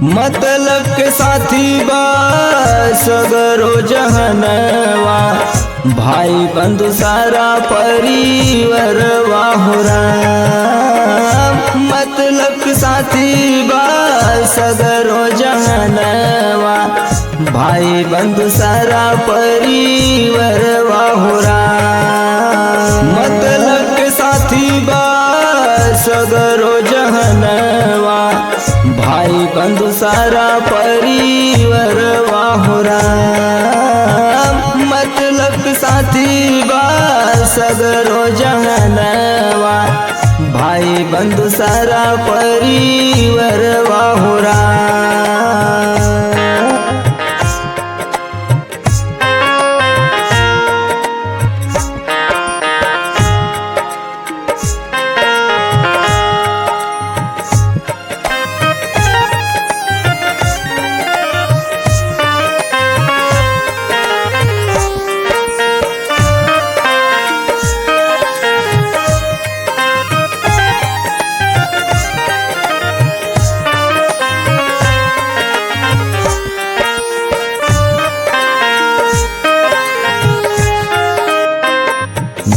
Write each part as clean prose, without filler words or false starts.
मतलब के साथी बा सगरो जहनवा, भाई बंधु सारा परिवार वाहुरा। मतलब के साथी बा सगरो जहनवा, भाई बंधु सारा परिवार वाहुरा। मतलब के साथी बा सगरो जहनवा, भाई बंधु सारा परिवार वाहुरा। मतलब साथी बा सगरो जहनवा, भाई बंधु सारा परिवार वाहुरा।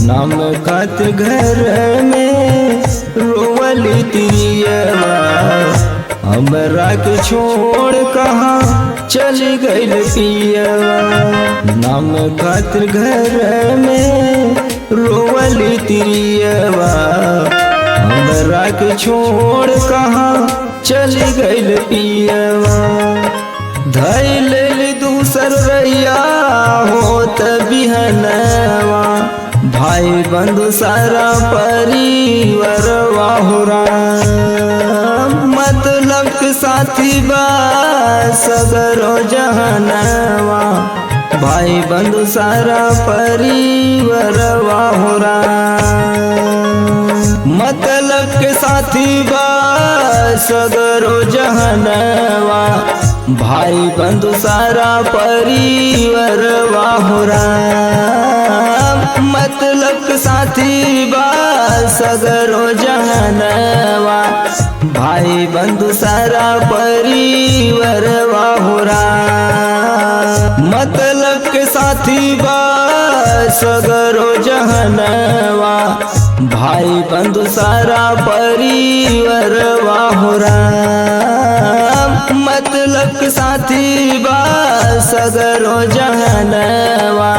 नाम खात घर में रोवली तिरियवा, हमरा के छोड़ कहाँ चली गइल पियवा। नाम खात घर में रोवली तिरियवा, हमरा के छोड़ कहाँ चली गइल पियवा। धैल दूसर रैया होत बिहनवा, भाई बंधु सारा परिवार वाहुरा। मतलब के साथी बा सगरो जहनवा, भाई बंधु सारा परिवार वाहुरा। मतलब के साथी बा सगरो जहनवा, भाई बंधु सारा परिवार वाहुरा। मतलब साथी बा सगरो जहनवा, भाई बंधु सारा परिवार वाहुरा। मतलब के साथी बा सगरो जहनवा, भाई बंधु सारा परिवार वाहुरा। मतलब साथी बा सगरो जहनवा,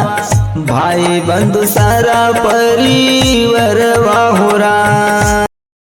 भाई बंधु सारा परिवार वाहुरा।